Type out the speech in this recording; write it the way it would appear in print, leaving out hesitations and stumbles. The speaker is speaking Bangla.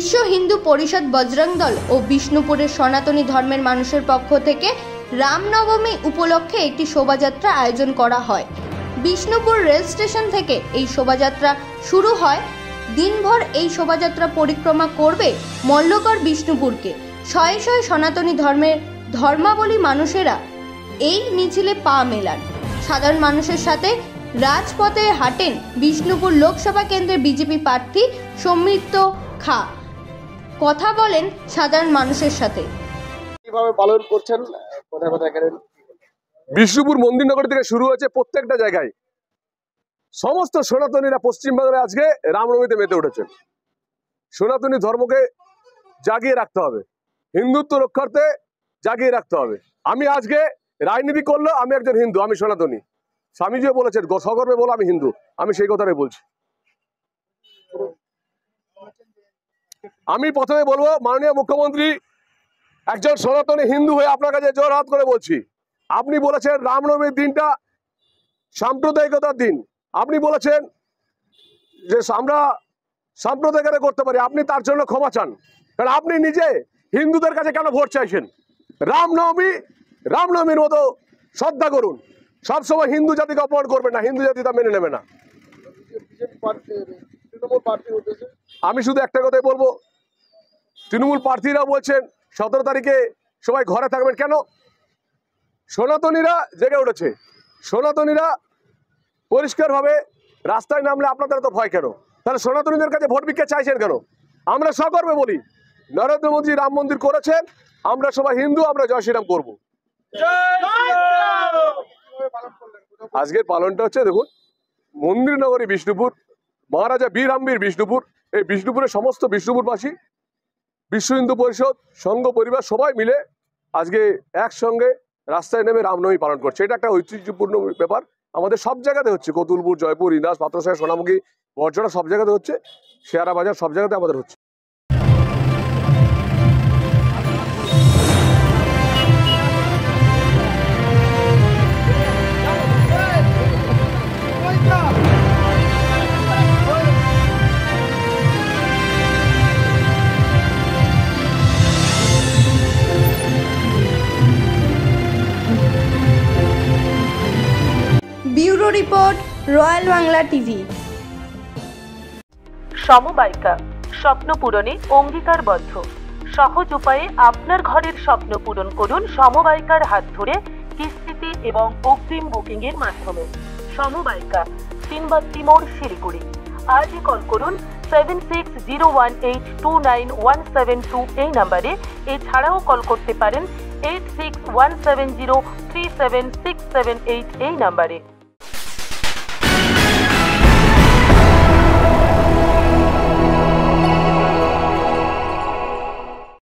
বিশ্ব হিন্দু পরিষদ বজরং দল ও বিষ্ণুপুরের সনাতনী ধর্মের মানুষের পক্ষ থেকে রামনবমী উপলক্ষে একটি শোভাযাত্রা আয়োজন করা হয়। বিষ্ণুপুর রেল স্টেশন থেকে এই শোভাযাত্রা শুরু হয়। দিনভর এই শোভাযাত্রা পরিক্রমা করবে মল্লকর বিষ্ণুপুরকে। শয়ে শয়ে সনাতনী ধর্মের ধর্মাবলী মানুষেরা এই মিছিলে পা মেলান। সাধারণ মানুষের সাথে রাজপথে হাঁটেন বিষ্ণুপুর লোকসভা কেন্দ্রের বিজেপি প্রার্থী সমৃদ্ধ খা। কথা বলেন সাধারণ মানুষের সাথে। কিভাবে পালন করছেন, কোথায় কোথায় গেলেন? বিষ্ণুপুর মন্দিরনগর থেকে শুরু হয়েছে প্রত্যেকটা জায়গায়। সমস্ত সনাতনীরা পশ্চিমবাংলায় আজকে রামনবমীতে মেতে উঠেছেন। সনাতনী ধর্মকে জাগিয়ে রাখতে হবে, হিন্দুত্ব রক্ষার্থে জাগিয়ে রাখতে হবে। আমি আজকে রাজনীতি করলেও আমি একজন হিন্দু, আমি সনাতনী। স্বামীজিও বলেছেন সগর্বে বলো আমি হিন্দু, আমি সেই কথাটাই বলছি। আমি প্রথমে বলবো, মাননীয় মুখ্যমন্ত্রী একজন সনাতনী হিন্দু হয়ে আপনার কাছে জোরহাত করে বলছি, আপনি বলেছেন রামনবমীর দিনটা সাম্প্রদায়িকতার দিন। আপনি বলেছেন যে আমরা সাম্প্রদায়িকতা করতে পারি, আপনি তার জন্য ক্ষমা চান। কারণ আপনি নিজে হিন্দুদের কাছে কেন ভোট চাইছেন? রামনবমীর মতো শ্রদ্ধা করুন। সবসময় হিন্দু জাতিকে অপমান করবেন না, হিন্দু জাতি তা মেনে নেবে না। আমি শুধু একটা কথাই বলবো, তৃণমূল প্রার্থীরা বলছেন 17 তারিখে সবাই ঘরে থাকবেন। কেন? সনাতনীরা জেগে উঠেছে, সনাতনীরা পরিষ্কারভাবে রাস্তায় নামলে আপনাদের তো ভয় কেন? তাহলে সনাতনীদের কাছে ভোট ভিক্ষা চাইছেন কেন? আমরা সগর্বে বলি, নরেন্দ্র মোদী রাম মন্দির করেছেন, আমরা সবাই হিন্দু, আমরা জয় শ্রীরাম করবো। আজকের পালনটা হচ্ছে, দেখুন, মন্দির নগরী বিষ্ণুপুর, মহারাজা বীর রামবীর বিষ্ণুপুর, এই বিষ্ণুপুরের সমস্ত বিষ্ণুপুরবাসী, বিশ্ব হিন্দু পরিষদ, সংঘ পরিবার সবাই মিলে আজকে একসঙ্গে রাস্তায় নেমে রামনবমী পালন করছে। এটা একটা ঐতিহ্যপূর্ণ ব্যাপার। আমাদের সব জায়গাতে হচ্ছে, কতুলপুর, জয়পুর, ইন্দাস, পাত্রসাহেব, সোনামুখী, বরজড়া সব জায়গাতে হচ্ছে, শেয়ারা বাজার সব জায়গাতে আমাদের হচ্ছে। Bureau report, Royal Bangla TV. সমবায়িকা, স্বপ্ন পূরণে অঙ্গীকারবদ্ধ। সহজ উপায়ে আপনার ঘরের স্বপ্ন পূরণ করুন সমবায়িকার হাত ধরে, কিস্তিতে এবং অগ্রিম বুকিং এর মাধ্যমে। সমবায়িকা, 3 মোড়, শিলিগুড়ি। আজই কল করুন 7601829172 এই নাম্বারে। এছাড়াও কল করতে পারেন 8617037678 এই নাম্বারে।